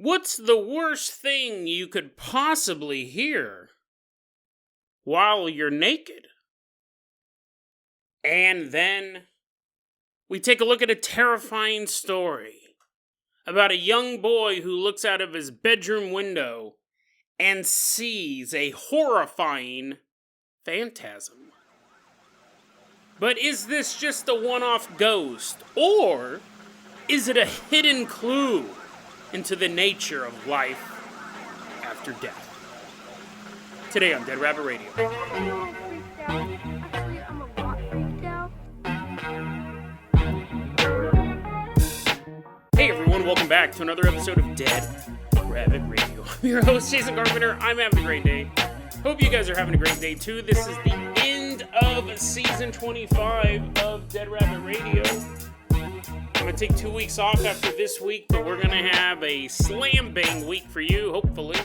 What's the worst thing you could possibly hear while you're naked? And then we take a look at a terrifying story about a young boy who looks out of his bedroom window and sees a horrifying phantasm. But is this just a one-off ghost, or is it a hidden clue into the nature of life after death? Today on Dead Rabbit Radio. Hey everyone, welcome back to another episode of Dead Rabbit Radio. I'm your host, Jason Carpenter. I'm having a great day. Hope you guys are having a great day too. This is the end of season 25 of Dead Rabbit Radio. I'm going to take 2 weeks off after this week, but we're going to have a slam bang week for you, hopefully.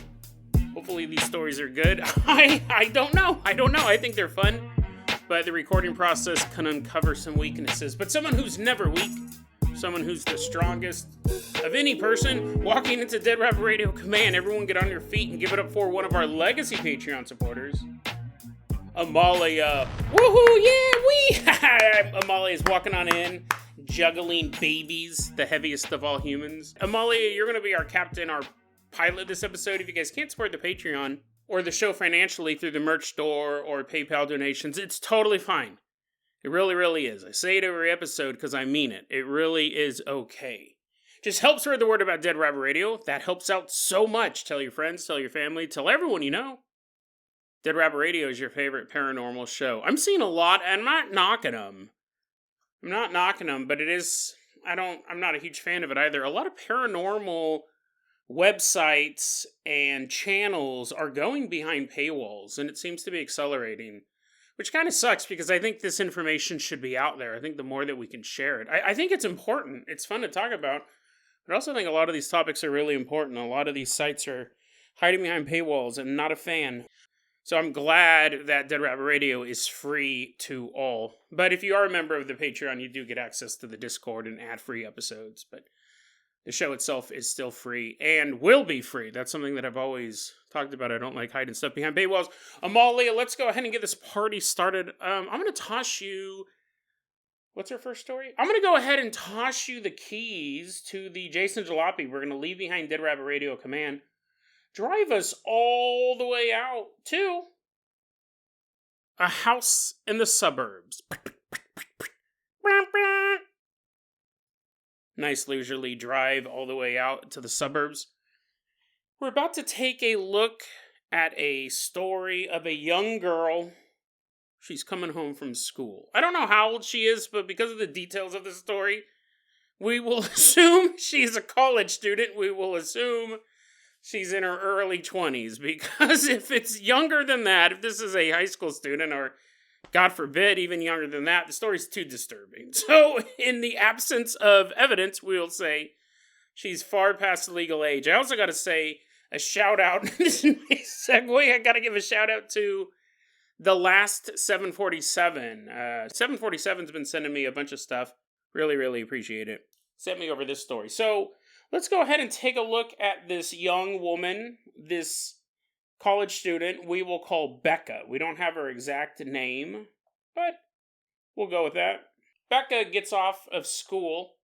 Hopefully these stories are good. I don't know. I think they're fun, but the recording process can uncover some weaknesses. But someone who's never weak, someone who's the strongest of any person walking into Dead Rabbit Radio, command everyone get on your feet and give it up for one of our legacy Patreon supporters, Amalia. Woohoo, yeah, Amalia is walking on in, juggling babies, the heaviest of all humans. Amalia, you're going to be our captain, our pilot this episode. If you guys can't support the Patreon or the show financially through the merch store or PayPal donations, it's totally fine. It really, really is. I say it every episode because I mean it. It really is okay. Just help spread the word about Dead Rabbit Radio. That helps out so much. Tell your friends, tell your family, tell everyone you know. Dead Rabbit Radio is your favorite paranormal show. I'm seeing a lot, and I'm not knocking them, but it is, I'm not a huge fan of it either. A lot of paranormal websites and channels are going behind paywalls, and it seems to be accelerating, which kind of sucks because I think this information should be out there. I think the more that we can share it, I think it's important. It's fun to talk about, but I also think a lot of these topics are really important. A lot of these sites are hiding behind paywalls, and I'm not a fan. So I'm glad that Dead Rabbit Radio is free to all. But if you are a member of the Patreon, you do get access to the Discord and ad-free episodes. But the show itself is still free and will be free. That's something that I've always talked about. I don't like hiding stuff behind paywalls. Amalia, let's go ahead and get this party started. I'm going to toss you... What's our first story? I'm going to go ahead and toss you the keys to the Jason Jalopy we're going to leave behind Dead Rabbit Radio command. Drive us all the way out to a house in the suburbs. Nice leisurely drive all the way out to the suburbs. We're about to take a look at a story of a young girl. She's coming home from school. I don't know how old she is, but because of the details of the story, we will assume she's a college student. We will assume she's in her early 20s, because if it's younger than that, if this is a high school student, or God forbid, even younger than that, the story's too disturbing. So, in the absence of evidence, we'll say she's far past the legal age. I also got to say a shout out, this is my segue, I got to give a shout out to the last 747. 747's been sending me a bunch of stuff. Really, really appreciate it. Sent me over this story. So, let's go ahead and take a look at this young woman, this college student we will call Becca. We don't have her exact name, but we'll go with that. Becca gets off of school.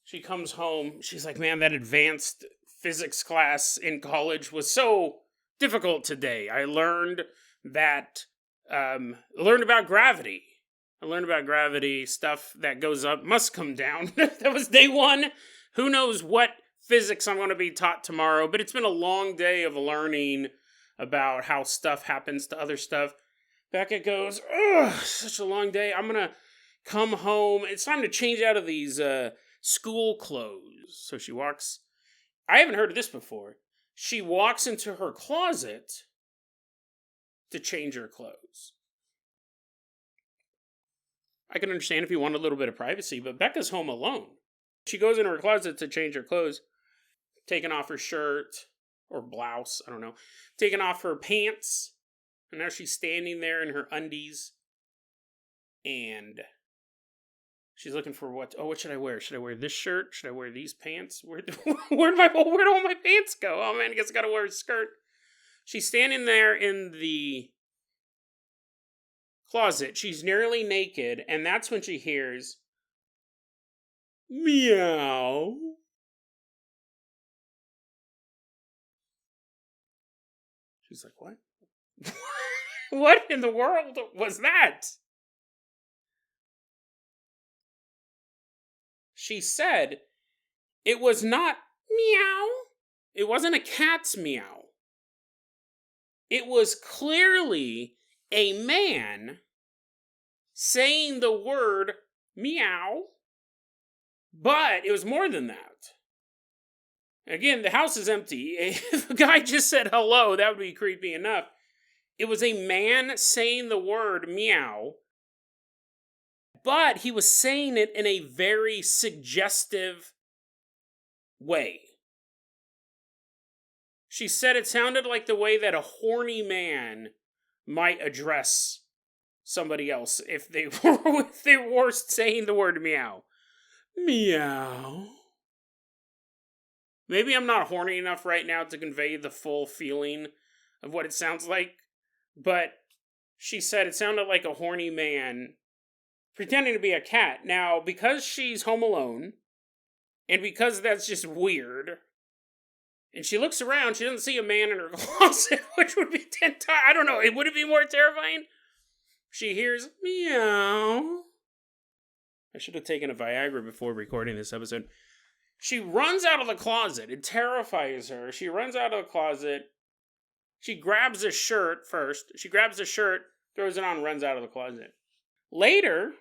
She comes home. She's like, man, that advanced physics class in college was so difficult today. I learned about gravity. I learned about gravity. Stuff that goes up must come down. That was day one. Who knows what physics I'm going to be taught tomorrow, but it's been a long day of learning about how stuff happens to other stuff. Becca goes, ugh, such a long day. I'm going to come home. It's time to change out of these school clothes. So she walks. I haven't heard of this before. She walks into her closet to change her clothes. I can understand if you want a little bit of privacy, but Becca's home alone. She goes into her closet to change her clothes, taking off her shirt or blouse, I don't know, taking off her pants, and now she's standing there in her undies, and She's looking for what? Oh, what should I wear? Should I wear this shirt? Should I wear these pants? Where'd all my pants go? Oh man, I guess I gotta wear a skirt. She's standing there in the closet. She's nearly naked, and that's when she hears meow. She's like, what? What in the world was that? She said it was not meow. It wasn't a cat's meow. It was clearly a man saying the word meow, but it was more than that. Again, the house is empty. If a guy just said hello, that would be creepy enough. It was a man saying the word meow, but he was saying it in a very suggestive way. She said it sounded like the way that a horny man might address somebody else if they were saying the word meow. Meow. Maybe I'm not horny enough right now to convey the full feeling of what it sounds like, but she said it sounded like a horny man pretending to be a cat. Now, because she's home alone, and because that's just weird, and she looks around, she doesn't see a man in her closet, which would be 10 times, I don't know, would it be more terrifying? She hears meow. I should have taken a Viagra before recording this episode. She runs out of the closet. It terrifies her. She runs out of the closet. She grabs a shirt first. She grabs a shirt, throws it on, runs out of the closet. Later,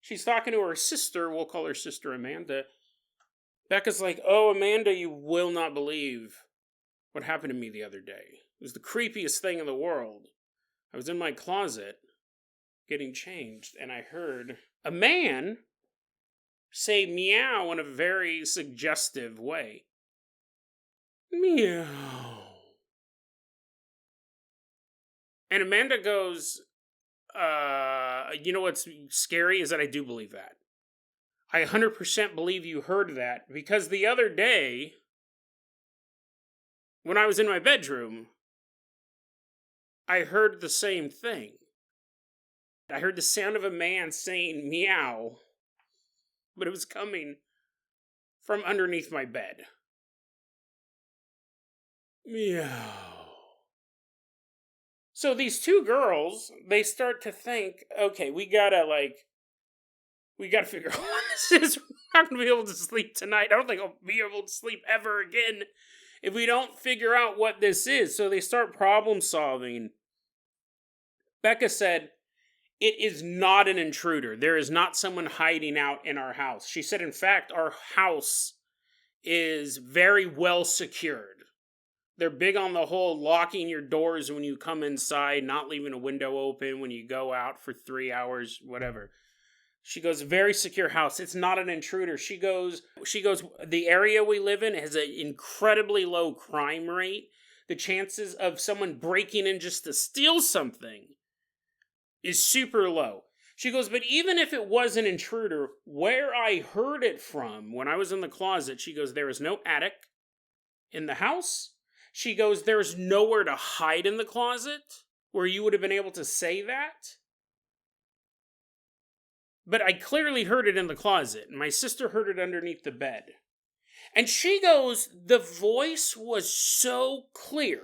she's talking to her sister. We'll call her sister Amanda. Becca's like, oh, Amanda, you will not believe what happened to me the other day. It was the creepiest thing in the world. I was in my closet getting changed, and I heard a man say meow in a very suggestive way. Meow. And Amanda goes, you know what's scary is that I do believe that. I 100% believe you heard that, because the other day, when I was in my bedroom, I heard the same thing. I heard the sound of a man saying meow, but it was coming from underneath my bed. Meow. So these two girls, they start to think, okay, we gotta figure out what this is. We're not gonna be able to sleep tonight. I don't think I'll be able to sleep ever again if we don't figure out what this is. So they start problem solving. Becca said, it is not an intruder. There is not someone hiding out in our house. She said, in fact, our house is very well secured. They're big on the whole locking your doors when you come inside, not leaving a window open when you go out for 3 hours, whatever. She goes, very secure house. It's not an intruder. She goes, the area we live in has an incredibly low crime rate. The chances of someone breaking in just to steal something is super low. She goes, but even if it was an intruder, where I heard it from when I was in the closet, she goes, there is no attic in the house. She goes, there's nowhere to hide in the closet where you would have been able to say that. But I clearly heard it in the closet. My sister heard it underneath the bed. And she goes, the voice was so clear.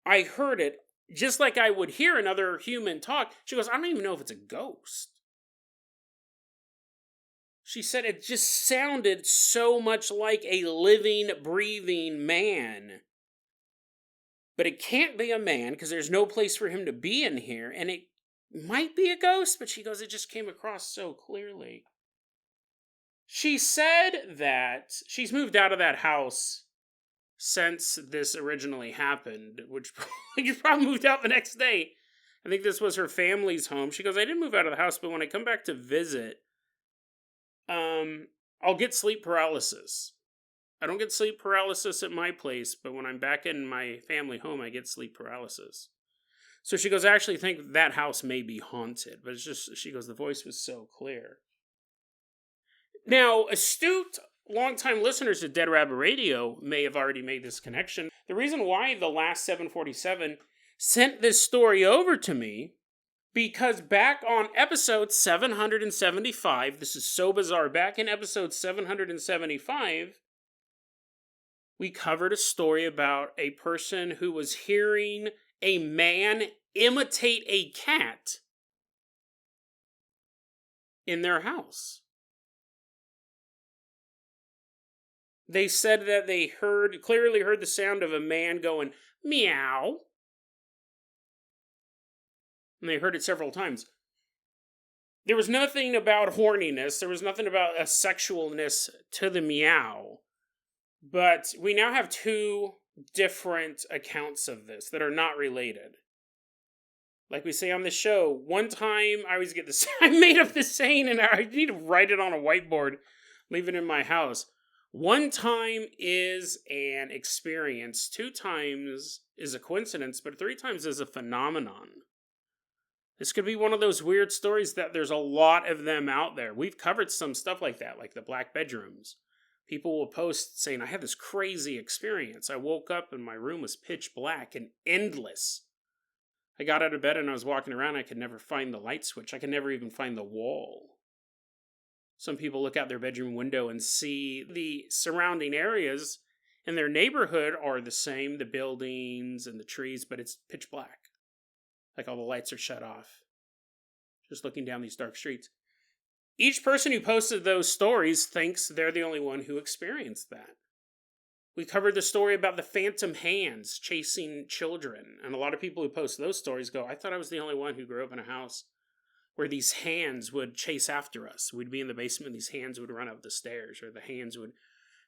I heard it just like I would hear another human talk. She goes, I don't even know if it's a ghost. She said it just sounded so much like a living, breathing man. But it can't be a man because there's no place for him to be in here. And it might be a ghost, but she goes, it just came across so clearly. She said that she's moved out of that house since this originally happened, which you probably moved out the next day. I think this was her family's home. She goes, I didn't move out of the house, but when I come back to visit, I'll get sleep paralysis. I don't get sleep paralysis at my place, but when I'm back in my family home, I get sleep paralysis. So she goes, I actually think that house may be haunted. But it's just, she goes, the voice was so clear. Now, astute longtime listeners to Dead Rabbit Radio may have already made this connection. The reason why the last 747 sent this story over to me, because back on episode 775, this is so bizarre, back in episode 775, we covered a story about a person who was hearing a man imitate a cat in their house. They said that they clearly heard the sound of a man going, meow. And they heard it several times. There was nothing about horniness. There was nothing about a sexualness to the meow. But we now have two different accounts of this that are not related. Like we say on the show, one time I always get this, I made up this saying and I need to write it on a whiteboard, leave it in my house. One time is an experience, 2 times is a coincidence, but 3 times is a phenomenon. This could be one of those weird stories that there's a lot of them out there. We've covered some stuff like that, like the black bedrooms. People will post saying, I had this crazy experience. I woke up and my room was pitch black and endless. I got out of bed and I was walking around. I could never find the light switch. I could never even find the wall. Some people look out their bedroom window and see the surrounding areas in their neighborhood are the same, the buildings and the trees, but it's pitch black. Like all the lights are shut off. Just looking down these dark streets. Each person who posted those stories thinks they're the only one who experienced that. We covered the story about the phantom hands chasing children. And a lot of people who post those stories go, I thought I was the only one who grew up in a house where these hands would chase after us. We'd be in the basement and these hands would run up the stairs, or the hands would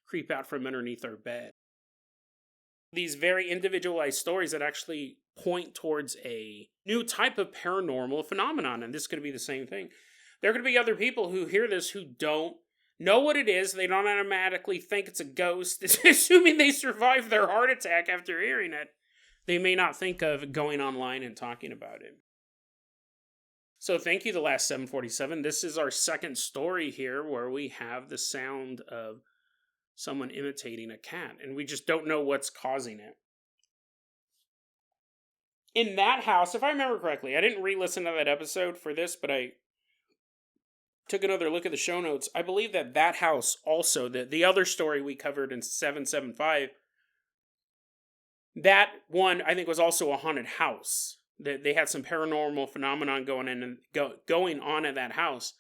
creep out from underneath our bed. These very individualized stories that actually point towards a new type of paranormal phenomenon, and this could be the same thing. There could be other people who hear this who don't know what it is. They don't automatically think it's a ghost. Assuming they survived their heart attack after hearing it, they may not think of going online and talking about it. So thank you, the last 747. This is our second story here where we have the sound of someone imitating a cat, and we just don't know what's causing it. In that house, if I remember correctly, I didn't re-listen to that episode for this, but I took another look at the show notes. I believe that house also, the other story we covered in 775, that one I think was also a haunted house. They had some paranormal phenomenon going on in that house,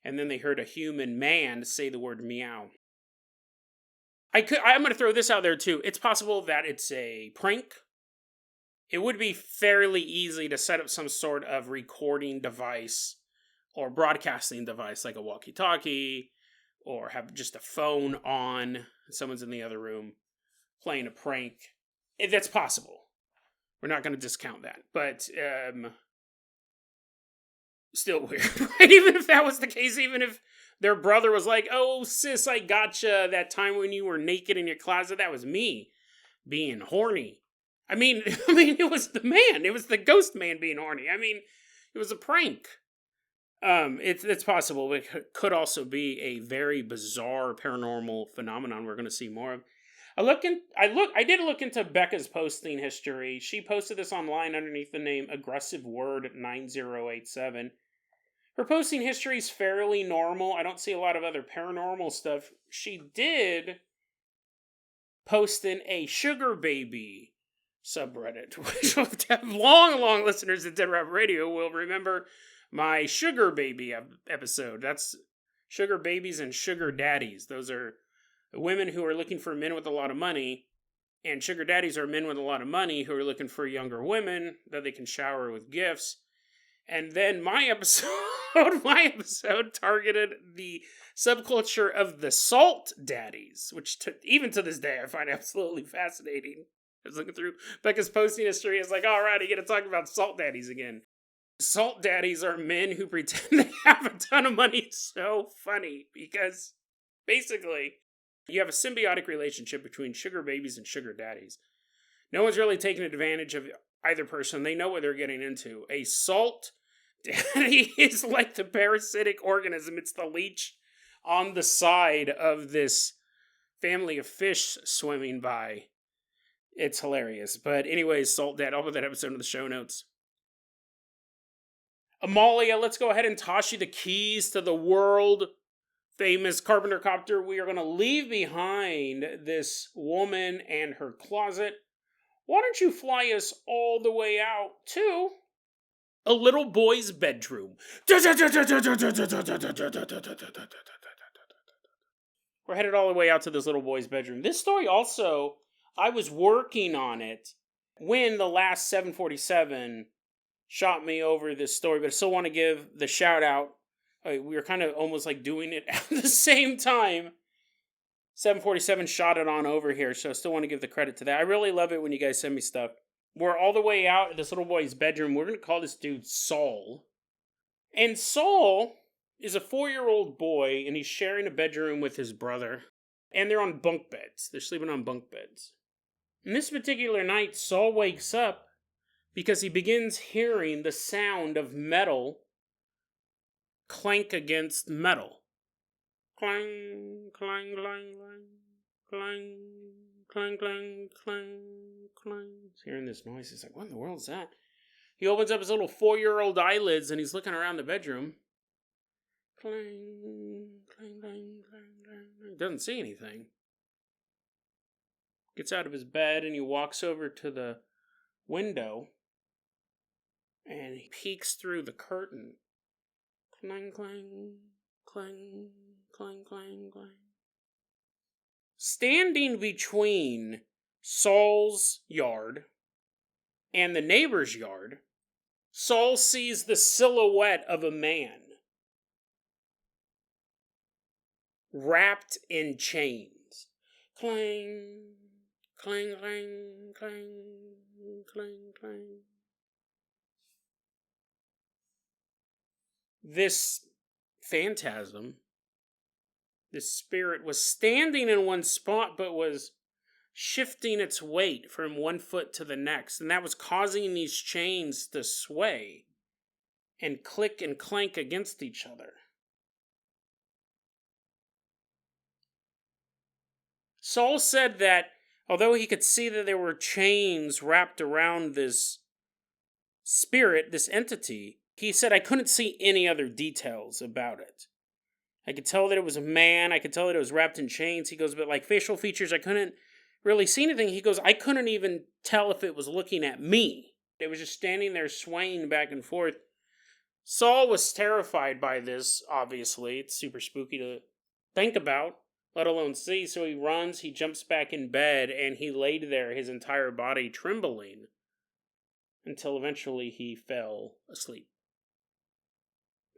and then they heard a human man say the word meow. I'm going to throw this out there too. It's possible that it's a prank. It would be fairly easy to set up some sort of recording device or broadcasting device like a walkie-talkie, or have just a phone on, someone's in the other room playing a prank. That's possible. We're not going to discount that, but still weird. Even if that was the case, even if their brother was like, oh, sis, I gotcha that time when you were naked in your closet, that was me being horny. I mean, it was the man. It was the ghost man being horny. I mean, it was a prank. It's possible, but it could also be a very bizarre paranormal phenomenon we're going to see more of. I did look into Becca's posting history. She posted this online underneath the name Aggressive Word 9087. Her posting history is fairly normal. I don't see a lot of other paranormal stuff. She did post in a sugar baby subreddit, which long listeners at Dead Rabbit Radio will remember my sugar baby episode. That's sugar babies and sugar daddies. Those are women who are looking for men with a lot of money, and sugar daddies are men with a lot of money who are looking for younger women that they can shower with gifts. And then my episode targeted the subculture of the salt daddies, which even to this day I find absolutely fascinating. I was looking through Becca's posting history. It's like, all right, I get to talk about salt daddies again. Salt daddies are men who pretend they have a ton of money. It's so funny because basically you have a symbiotic relationship between sugar babies and sugar daddies. No one's really taking advantage of either person. They know what they're getting into. A salt daddy is like the parasitic organism. It's the leech on the side of this family of fish swimming by. It's hilarious. But anyways, Salt Dad, I'll put that episode in the show notes. Amalia, let's go ahead and toss you the keys to the world famous Carpenter Copter. We are going to leave behind this woman and her closet. Why don't you fly us all the way out to a little boy's bedroom? We're headed all the way out to this little boy's bedroom. This story also, I was working on it when the last 747 shot me over this story, but I still want to give the shout out. We were kind of almost like doing it at the same time. 747 shot it on over here, so I still want to give the credit to that. I really love it when you guys send me stuff. We're all the way out at this little boy's bedroom. We're going to call this dude Saul. And Saul is a 4-year-old boy, and he's sharing a bedroom with his brother. And they're on bunk beds. They're sleeping on bunk beds. And this particular night, Saul wakes up because he begins hearing the sound of metal clank against metal. Clang, clang, clang, clang, clang, clang, clang, clang. He's hearing this noise. He's like, what in the world is that? He opens up his little 4-year-old eyelids and he's looking around the bedroom. Clang, clang, clang, clang, clang. He doesn't see anything. Gets out of his bed and he walks over to the window and he peeks through the curtain. Clang, clang, clang, clang, clang, clang. Standing between Saul's yard and the neighbor's yard, Saul sees the silhouette of a man wrapped in chains. Clang, clang, clang, clang, clang, clang. This phantasm, this spirit, was standing in one spot but was shifting its weight from one foot to the next, and that was causing these chains to sway and click and clank against each other. Saul said that although he could see that there were chains wrapped around this spirit, this entity, he said, I couldn't see any other details about it. I could tell that it was a man. I could tell that it was wrapped in chains. He goes, but like facial features, I couldn't really see anything. He goes, I couldn't even tell if it was looking at me. It was just standing there swaying back and forth. Saul was terrified by this, obviously. It's super spooky to think about, let alone see. So he runs, he jumps back in bed, and he laid there, his entire body trembling, until eventually he fell asleep.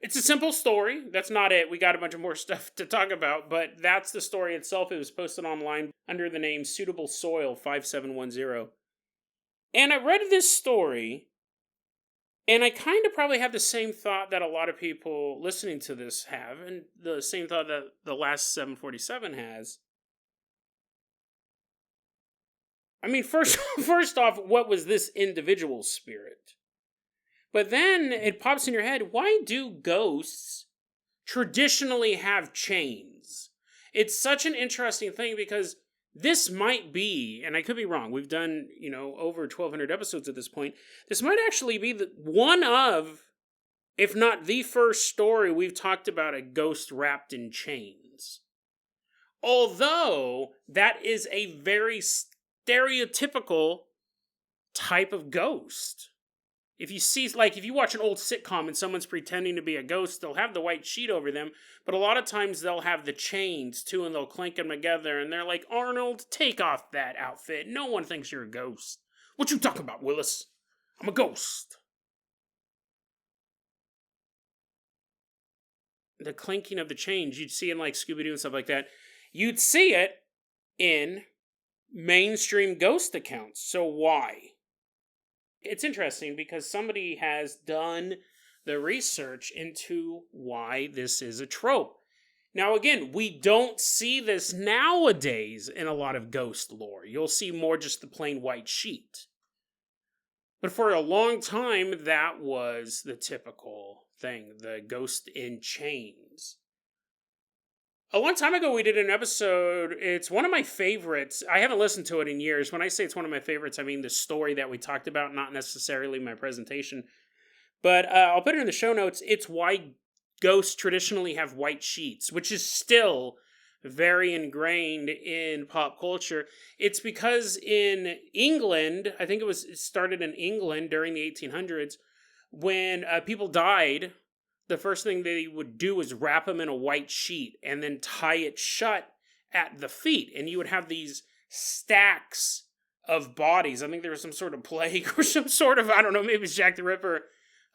It's a simple story. That's not it. We got a bunch of more stuff to talk about, but that's the story itself. It was posted online under the name Suitable Soil 5710. And I read this story, and I kind of probably have the same thought that a lot of people listening to this have, and the same thought that the last 747 has. I mean, first off, what was this individual spirit? But then it pops in your head, why do ghosts traditionally have chains? It's such an interesting thing because this might be, and I could be wrong, we've done, over 1,200 episodes at this point. This might actually be one of, if not the first story we've talked about a ghost wrapped in chains. Although that is a very stereotypical type of ghost. If you watch an old sitcom and someone's pretending to be a ghost, they'll have the white sheet over them, but a lot of times they'll have the chains too, and they'll clink them together, and they're like, Arnold, take off that outfit. No one thinks you're a ghost. What you talking about, Willis? I'm a ghost. The clinking of the chains, you'd see in like Scooby-Doo and stuff like that. You'd see it in mainstream ghost accounts. So why? It's interesting because somebody has done the research into why this is a trope. Now, again, we don't see this nowadays in a lot of ghost lore. You'll see more just the plain white sheet. But for a long time, that was the typical thing, the ghost in chains. A long time ago, we did an episode. It's one of my favorites. I haven't listened to it in years. When I say it's one of my favorites, I mean the story that we talked about, not necessarily my presentation. But I'll put it in the show notes. It's why ghosts traditionally have white sheets, which is still very ingrained in pop culture. It's because in England, I think it started in England during the 1800s, when people died, the first thing they would do is wrap them in a white sheet and then tie it shut at the feet. And you would have these stacks of bodies. I think there was some sort of plague or some sort of, I don't know, maybe it's Jack the Ripper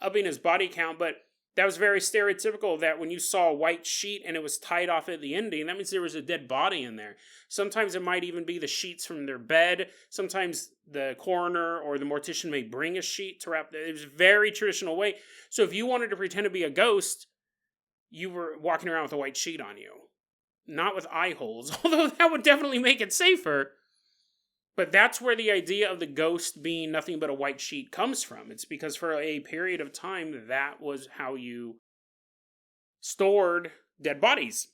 upping his body count, but that was very stereotypical that when you saw a white sheet and it was tied off at the ending, that means there was a dead body in there. Sometimes it might even be the sheets from their bed. Sometimes the coroner or the mortician may bring a sheet to wrap. It was a very traditional way. So if you wanted to pretend to be a ghost, you were walking around with a white sheet on you. Not with eye holes, although that would definitely make it safer. But that's where the idea of the ghost being nothing but a white sheet comes from. It's because for a period of time, that was how you stored dead bodies.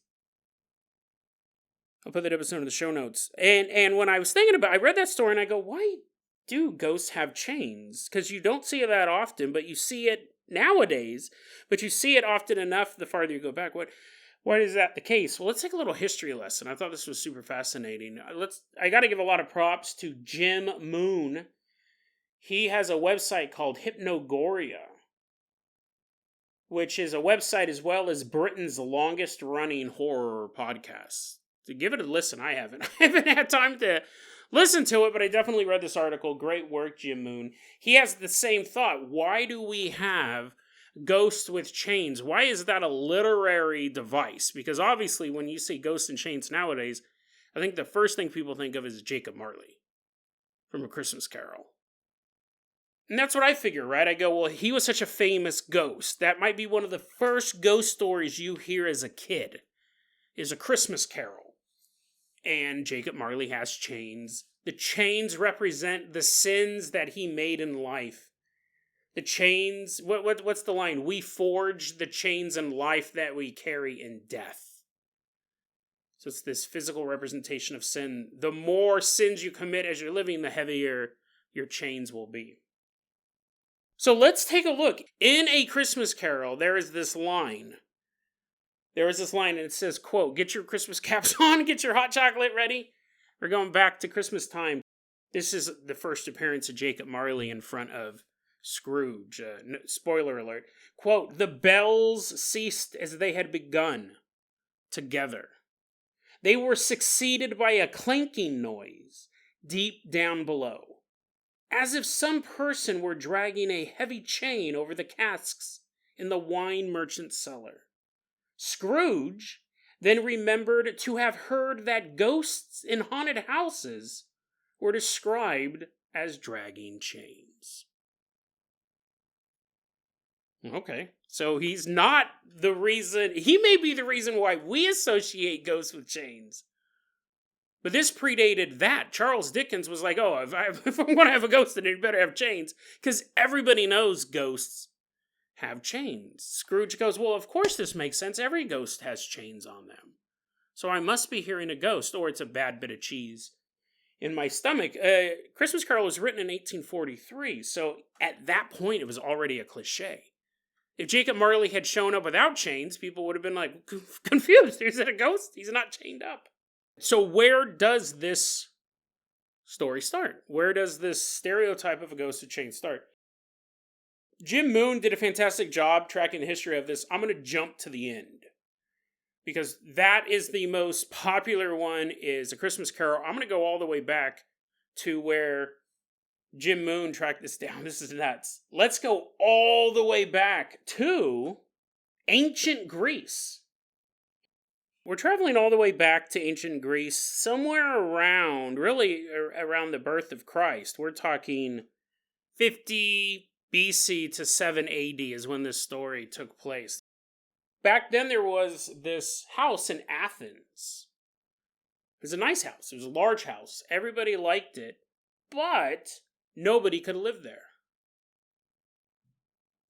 I'll put that episode in the show notes. And when I was thinking about it, I read that story and I go, why do ghosts have chains? Because you don't see it that often, but you see it nowadays. But you see it often enough the farther you go back. Why is that the case? Well, let's take a little history lesson. I thought this was super fascinating. I got to give a lot of props to Jim Moon. He has a website called Hypnogoria, which is a website as well as Britain's longest running horror podcast. To give it a listen, I haven't had time to listen to it, but I definitely read this article. Great work, Jim Moon. He has the same thought. Why do we have ghosts with chains? Why is that a literary device? Because obviously when you say ghosts and chains nowadays, I think the first thing people think of is Jacob Marley from A Christmas Carol. And that's what I figure, right? I go, well, he was such a famous ghost. That might be one of the first ghost stories you hear as a kid, is A Christmas Carol. And Jacob Marley has chains. The chains represent the sins that he made in life. The chains, what's the line? We forge the chains in life that we carry in death. So it's this physical representation of sin. The more sins you commit as you're living, the heavier your chains will be. So let's take a look. In A Christmas Carol, there is this line. There is this line and it says, quote, "Get your Christmas caps on, get your hot chocolate ready. We're going back to Christmas time." This is the first appearance of Jacob Marley in front of Scrooge. Spoiler alert. Quote, "The bells ceased as they had begun together. They were succeeded by a clanking noise deep down below, as if some person were dragging a heavy chain over the casks in the wine merchant's cellar. Scrooge then remembered to have heard that ghosts in haunted houses were described as dragging chains." Okay, so he's not the reason. He may be the reason why we associate ghosts with chains. But this predated that. Charles Dickens was like, oh, if I'm going to have a ghost, then it better have chains. Because everybody knows ghosts have chains. Scrooge goes, well, of course this makes sense. Every ghost has chains on them. So I must be hearing a ghost, or it's a bad bit of cheese in my stomach. Christmas Carol was written in 1843. So at that point, it was already a cliche. If Jacob Marley had shown up without chains, people would have been like, confused. Is it a ghost? He's not chained up. So where does this story start? Where does this stereotype of a ghost with chains start? Jim Moon did a fantastic job tracking the history of this. I'm going to jump to the end, because that is the most popular one, is A Christmas Carol. I'm going to go all the way back to where Jim Moon tracked this down. This is nuts. Let's go all the way back to ancient Greece. We're traveling all the way back to ancient Greece, somewhere around the birth of Christ. We're talking 50 BC to 7 AD is when this story took place. Back then there was this house in Athens. It was a nice house. It was a large house. Everybody liked it, but nobody could live there.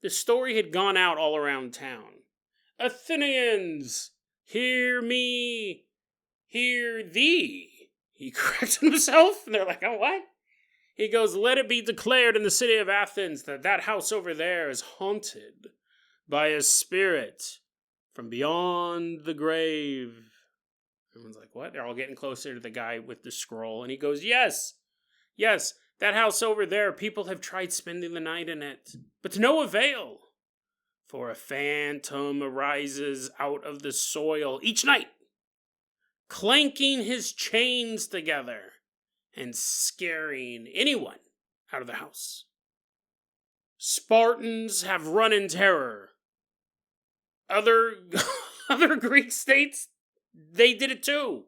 The story had gone out all around town. Athenians, hear me, hear thee. He corrected himself, and they're like, oh, what? He goes, let it be declared in the city of Athens that that house over there is haunted by a spirit from beyond the grave. Everyone's like, what? They're all getting closer to the guy with the scroll. And he goes, yes, that house over there, people have tried spending the night in it, but to no avail. For a phantom arises out of the soil each night, clanking his chains together and scaring anyone out of the house. Spartans have run in terror. Other Greek states, they did it too.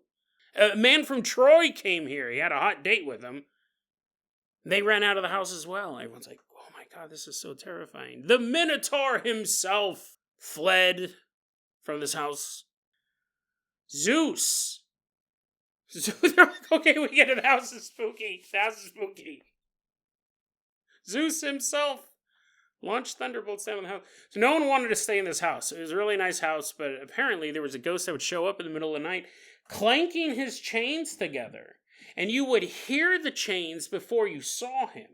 A man from Troy came here. He had a hot date with him. They ran out of the house as well. Everyone's like, oh my God, this is so terrifying. The Minotaur himself fled from this house. Zeus. They're like, okay, we get it. The house is spooky. The house is spooky. Zeus himself launched thunderbolts down on the house. So no one wanted to stay in this house. It was a really nice house, but apparently there was a ghost that would show up in the middle of the night, clanking his chains together. And you would hear the chains before you saw him.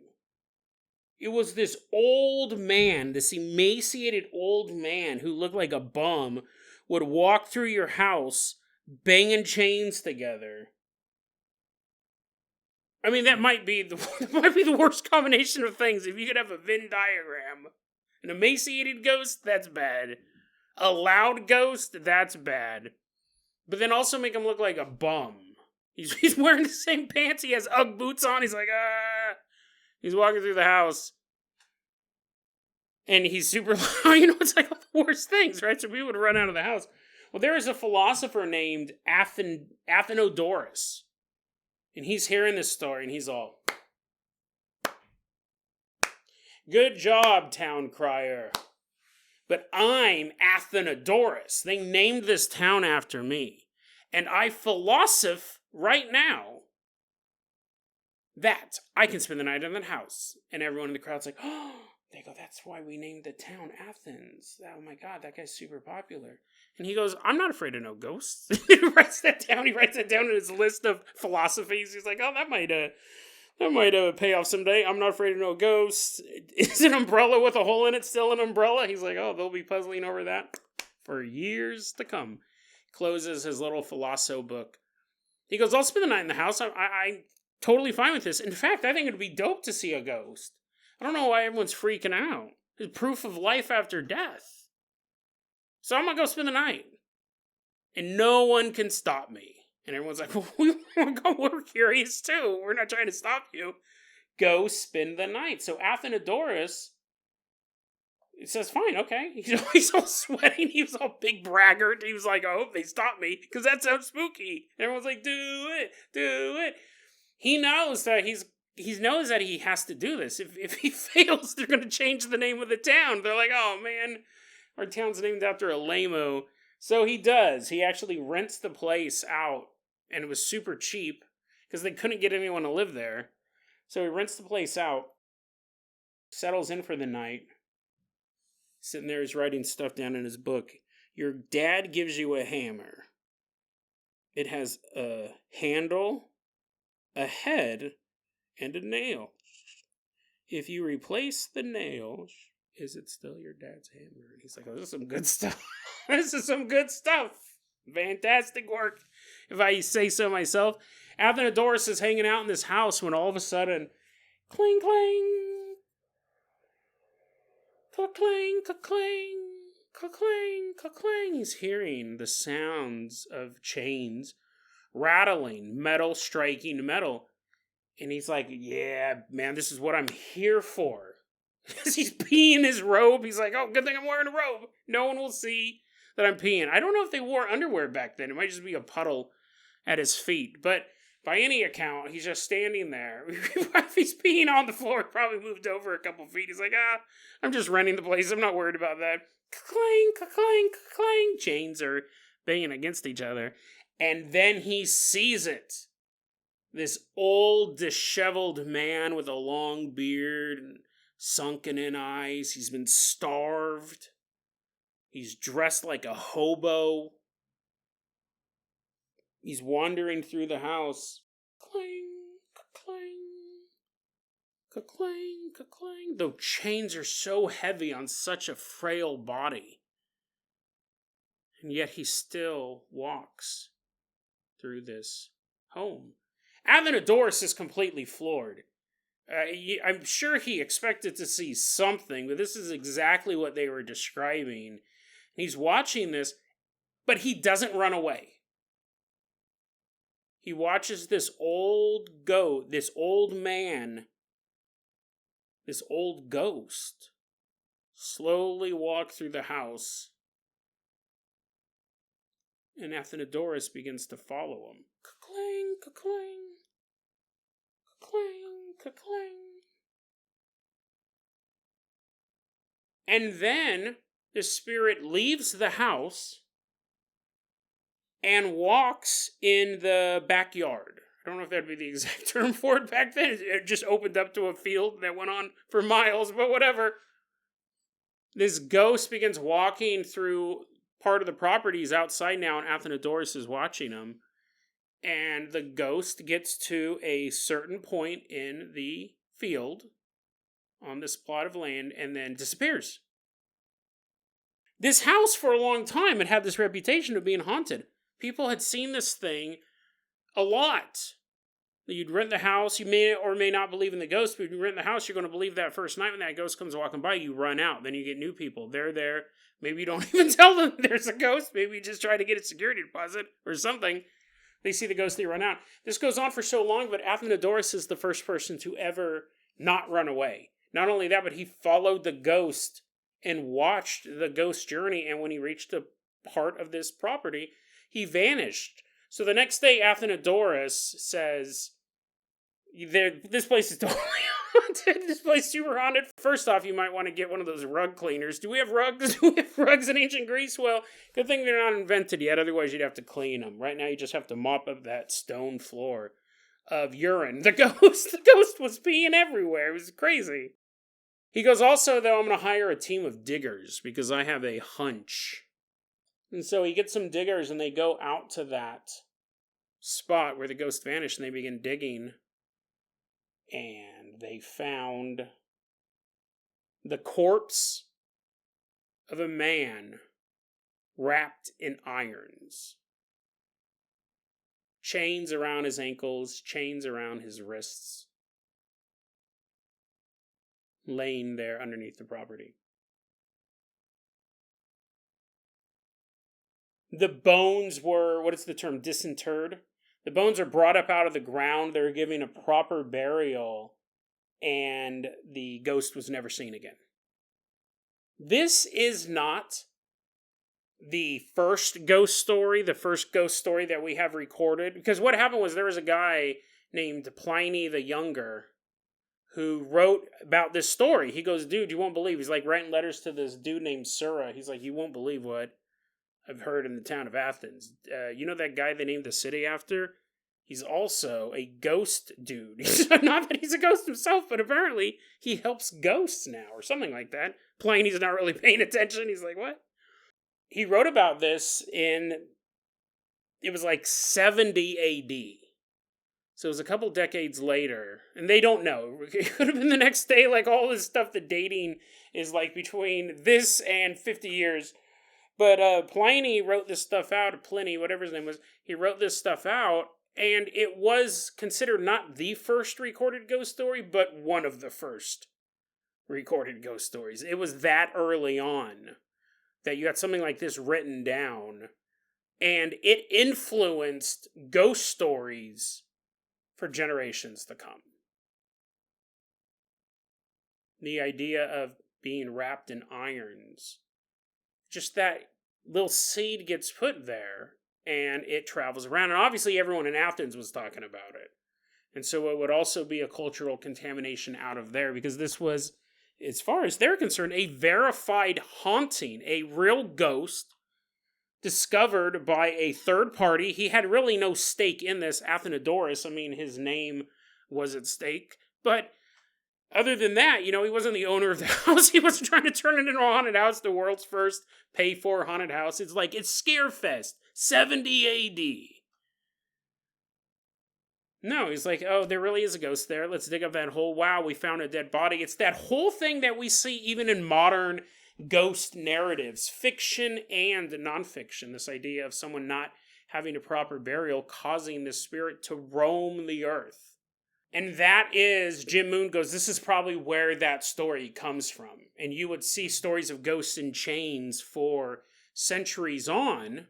It was this old man, this emaciated old man who looked like a bum, would walk through your house banging chains together. I mean, that might be the worst combination of things. If you could have a Venn diagram. An emaciated ghost, that's bad. A loud ghost, that's bad. But then also make him look like a bum. He's wearing the same pants. He has Ugg boots on. He's like, ah. He's walking through the house. And he's super loud. You know, it's like all the worst things, right? So people would run out of the house. Well, there is a philosopher named Athenodorus. And he's hearing this story, and he's all, good job, town crier. But I'm Athenodorus. They named this town after me. And I philosoph right now that I can spend the night in that house. And everyone in the crowd's like, oh, they go, that's why we named the town Athens. Oh my God, that guy's super popular. And he goes, I'm not afraid of no ghosts. He writes that down. He writes that down in his list of philosophies. He's like, oh, that might pay off someday. I'm not afraid of no ghosts. Is an umbrella with a hole in it still an umbrella? He's like, oh, they'll be puzzling over that for years to come. Closes his little philoso book. He goes, I'll spend the night in the house. I'm totally fine with this. In fact, I think it'd be dope to see a ghost. I don't know why everyone's freaking out. It's proof of life after death. So I'm going to go spend the night. And no one can stop me. And everyone's like, well, we're curious too. We're not trying to stop you. Go spend the night. So Athenodorus, it says, fine, okay. He's all sweating. He was all big braggart. He was like, I hope they stop me, because that sounds spooky. And everyone's like, do it. He knows that he has to do this. If he fails, they're going to change the name of the town. They're like, oh man, our town's named after a lame-o. So he does. He actually rents the place out, and it was super cheap, because they couldn't get anyone to live there. So he rents the place out, settles in for the night. Sitting there, he's writing stuff down in his book. Your dad gives you a hammer. It has a handle, a head, and a nail. If you replace the nail, is it still your dad's hammer? And he's like, oh, this is some good stuff. This is some good stuff. Fantastic work, if I say so myself. Athenodorus is hanging out in this house when all of a sudden, clang, clang, ka-clang, ka-clang, ka-clang, ka-clang. He's hearing the sounds of chains rattling, metal striking metal. And he's like, yeah, man, this is what I'm here for. He's peeing his robe. He's like, oh, good thing I'm wearing a robe. No one will see that I'm peeing. I don't know if they wore underwear back then. It might just be a puddle at his feet. But by any account, he's just standing there. If he's peeing on the floor, probably moved over a couple feet. He's like, I'm just renting the place. I'm not worried about that. Clang, clang, clang. Chains are banging against each other. And then he sees it. This old, disheveled man with a long beard and sunken in eyes. He's been starved. He's dressed like a hobo. He's wandering through the house. Clang, clang, clang, clang. The chains are so heavy on such a frail body. And yet he still walks through this home. Athenodorus is completely floored. I'm sure he expected to see something, but this is exactly what they were describing. He's watching this, but he doesn't run away. He watches this old goat, this old man, this old ghost, slowly walk through the house. And Athenodorus begins to follow him. Clang, clang, clang, clang. And then the spirit leaves the house and walks in the backyard. I don't know if that'd be the exact term for it back then. It just opened up to a field that went on for miles, but whatever. This ghost begins walking through part of the property. He's outside now, and Athenodorus is watching him. And the ghost gets to a certain point in the field on this plot of land and then disappears. This house, for a long time, had had this reputation of being haunted. People had seen this thing a lot. You'd rent the house, you may or may not believe in the ghost, but if you rent the house, you're going to believe that first night when that ghost comes walking by, you run out. Then you get new people. They're there. Maybe you don't even tell them there's a ghost. Maybe you just try to get a security deposit or something. They see the ghost, they run out. This goes on for so long, but Athenodorus is the first person to ever not run away. Not only that, but he followed the ghost and watched the ghost journey, and when he reached a part of this property, he vanished. So the next day, Athenodorus says, this place is totally haunted. This place is super haunted. First off, you might want to get one of those rug cleaners. Do we have rugs? Do we have rugs in ancient Greece? Well, good thing they're not invented yet. Otherwise, you'd have to clean them. Right now, you just have to mop up that stone floor of urine. The ghost was peeing everywhere. It was crazy. He goes, also, though, I'm going to hire a team of diggers because I have a hunch. And so he gets some diggers and they go out to that spot where the ghost vanished and they begin digging. And they found the corpse of a man wrapped in irons. Chains around his ankles, chains around his wrists. Laying there underneath the property. The bones were, what is the term, disinterred? The bones are brought up out of the ground. They're given a proper burial. And the ghost was never seen again. This is not the first ghost story that we have recorded. Because what happened was there was a guy named Pliny the Younger who wrote about this story. He goes, dude, you won't believe. He's like writing letters to this dude named Sura. He's like, you won't believe what I've heard in the town of Athens. You know that guy they named the city after? He's also a ghost dude. Not that he's a ghost himself, but apparently he helps ghosts now, or something like that. Pliny's not really paying attention. He's like, what? He wrote about this it was like 70 AD. So it was a couple decades later, and they don't know. It could have been the next day, like all this stuff, the dating is like between this and 50 years. But Pliny wrote this stuff out, Pliny, whatever his name was, he wrote this stuff out, and it was considered not the first recorded ghost story, but one of the first recorded ghost stories. It was that early on that you got something like this written down, and it influenced ghost stories for generations to come. The idea of being wrapped in irons, just that little seed gets put there and it travels around. And obviously everyone in Athens was talking about it. And so it would also be a cultural contamination out of there, because this was, as far as they're concerned, a verified haunting, a real ghost discovered by a third party. He had really no stake in this, Athenodorus. I mean, his name was at stake. But Other than that, he wasn't the owner of the house. He wasn't trying to turn it into a haunted house, the world's first pay-for haunted house. It's like, it's Scarefest, 70 AD. No, he's like, oh, there really is a ghost there. Let's dig up that hole. Wow, we found a dead body. It's that whole thing that we see even in modern ghost narratives, fiction and nonfiction. This idea of someone not having a proper burial causing the spirit to roam the earth. And that is, Jim Moon goes, this is probably where that story comes from. And you would see stories of ghosts in chains for centuries on,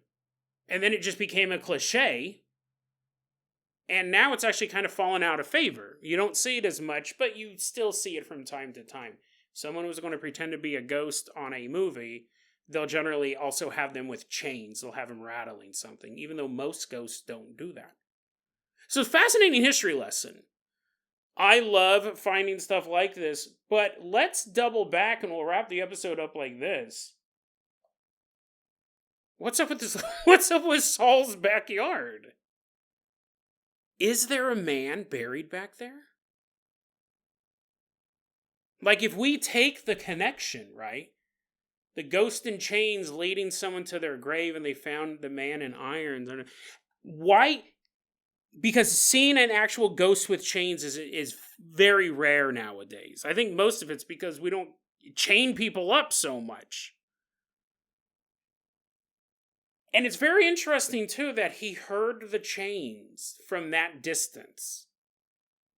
and then it just became a cliche. And now it's actually kind of fallen out of favor. You don't see it as much, but you still see it from time to time. Someone who's going to pretend to be a ghost on a movie, they'll generally also have them with chains. They'll have them rattling something, even though most ghosts don't do that. So, fascinating history lesson. I love finding stuff like this, but let's double back and we'll wrap the episode up like this. What's up with this? What's up with Saul's backyard? Is there a man buried back there? Like, if we take the connection, right? The ghost in chains leading someone to their grave and they found the man in irons. Why? Because seeing an actual ghost with chains is very rare nowadays. I think most of it's because we don't chain people up so much. And it's very interesting, too, that he heard the chains from that distance.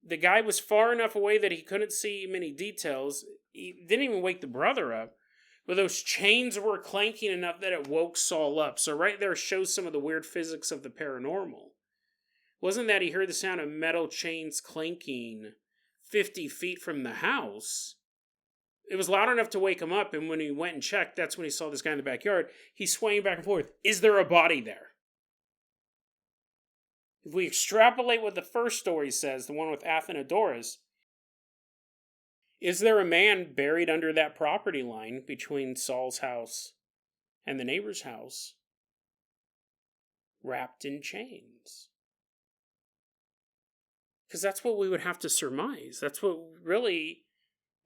The guy was far enough away that he couldn't see many details. He didn't even wake the brother up. But those chains were clanking enough that it woke Saul up. So right there shows some of the weird physics of the paranormal. Wasn't that he heard the sound of metal chains clanking 50 feet from the house? It was loud enough to wake him up, and when he went and checked, that's when he saw this guy in the backyard. He's swaying back and forth. Is there a body there? If we extrapolate what the first story says, the one with Athenodorus, is there a man buried under that property line between Saul's house and the neighbor's house, wrapped in chains? Because that's what we would have to surmise. That's what really...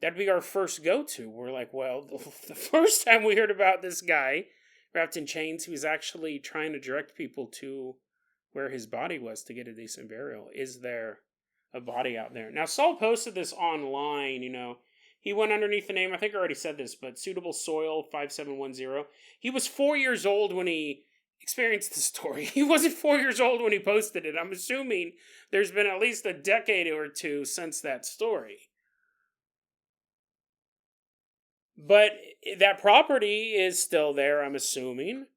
That'd be our first go-to. We're like, well, the first time we heard about this guy wrapped in chains, he was actually trying to direct people to where his body was to get a decent burial. Is there a body out there? Now, Saul posted this online, He went underneath the name, I think I already said this, but Suitable Soil 5710. He was 4 years old when he experienced the story. He wasn't 4 years old when he posted it. I'm assuming there's been at least a decade or two since that story. But that property is still there, I'm assuming.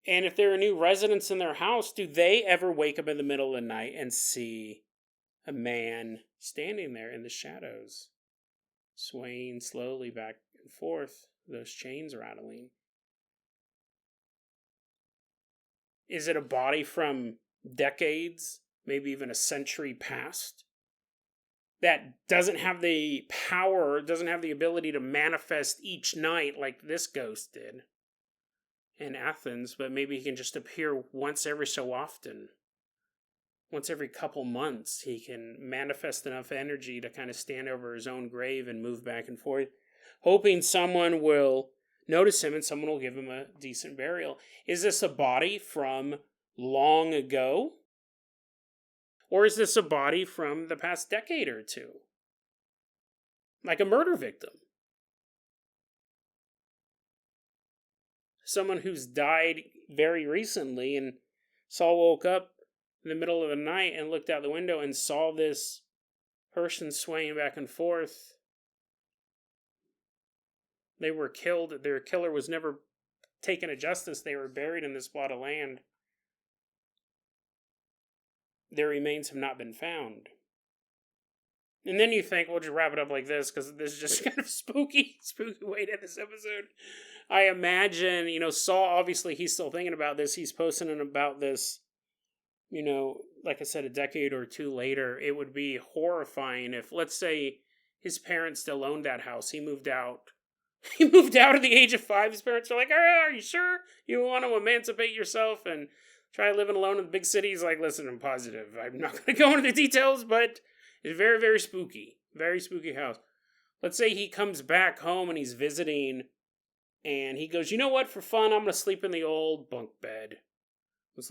And if there are new residents in their house, do they ever wake up in the middle of the night and see a man standing there in the shadows, swaying slowly back and forth, those chains rattling? Is it a body from decades, maybe even a century past, that doesn't have the power, doesn't have the ability to manifest each night like this ghost did in Athens, but maybe he can just appear once every so often. Once every couple months, he can manifest enough energy to kind of stand over his own grave and move back and forth, hoping someone will notice him and someone will give him a decent burial. Is this a body from long ago? Or is this a body from the past decade or two? Like a murder victim. Someone who's died very recently, and Saul woke up in the middle of the night and looked out the window and saw this person swaying back and forth. They were killed. Their killer was never taken to justice. They were buried in this plot of land. Their remains have not been found. And then you think, we'll just wrap it up like this, because this is just kind of spooky way to end this episode. I imagine, Saul, obviously, he's still thinking about this. He's posting about this, like I said, a decade or two later. It would be horrifying if, let's say, his parents still owned that house. He moved out. He moved out at the age of 5. His parents are like, are you sure you want to emancipate yourself and try living alone in the big city? He's like, listen, I'm positive. I'm not going to go into the details, but it's very, very spooky. Very spooky house. Let's say he comes back home and he's visiting, and he goes, you know what, for fun, I'm going to sleep in the old bunk bed. I'm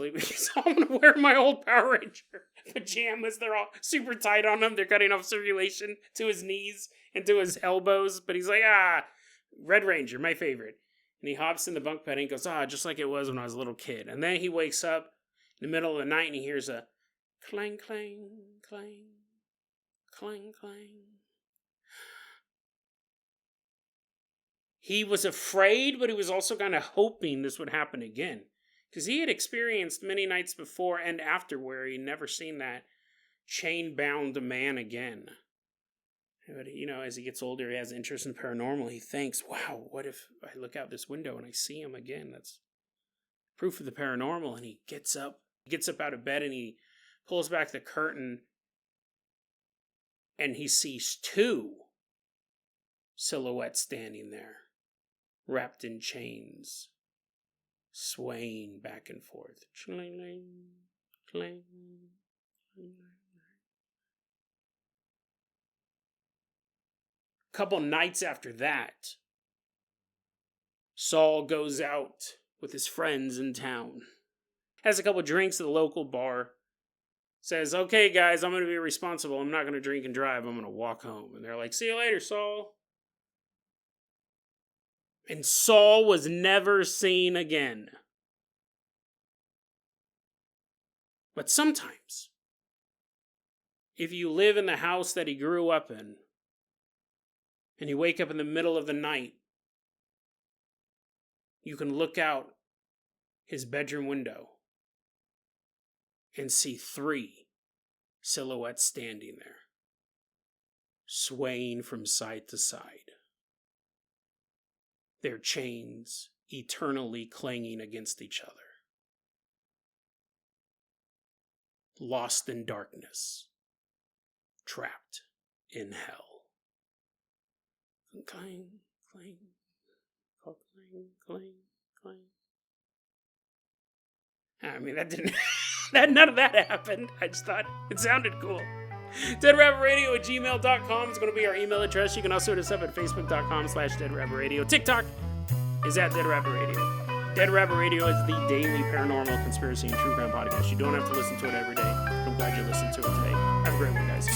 going to wear my old Power Ranger pajamas. They're all super tight on him. They're cutting off circulation to his knees and to his elbows. But he's like, Red Ranger, my favorite. And he hops in the bunk bed and he goes, just like it was when I was a little kid. And then he wakes up in the middle of the night and he hears a clang, clang, clang, clang, clang. He was afraid, but he was also kind of hoping this would happen again. Because he had experienced many nights before and after where he'd never seen that chain-bound man again. But, as he gets older, he has interest in paranormal. He thinks, wow, what if I look out this window and I see him again? That's proof of the paranormal. And he gets up out of bed and he pulls back the curtain and he sees two silhouettes standing there, wrapped in chains, swaying back and forth. Clang, clang, clang. A couple nights after that, Saul goes out with his friends in town, has a couple drinks at the local bar, says, okay guys, I'm going to be responsible. I'm not going to drink and drive. I'm going to walk home. And they're like, see you later, Saul. And Saul was never seen again. But sometimes, if you live in the house that he grew up in, and you wake up in the middle of the night, you can look out his bedroom window and see three silhouettes standing there, swaying from side to side. Their chains eternally clanging against each other. Lost in darkness. Trapped in hell. Clang, clang, clang, clang, clang. I mean, that didn't... none of that happened. I just thought it sounded cool. DeadRabbitRadio@gmail.com is going to be our email address. You can also hit us up at Facebook.com/DeadRabbitRadio. TikTok is at Dead Rabbit Radio. Dead Rabbit Radio is the daily paranormal, conspiracy, and true crime podcast. You don't have to listen to it every day. I'm glad you listened to it today. Have a great one, guys.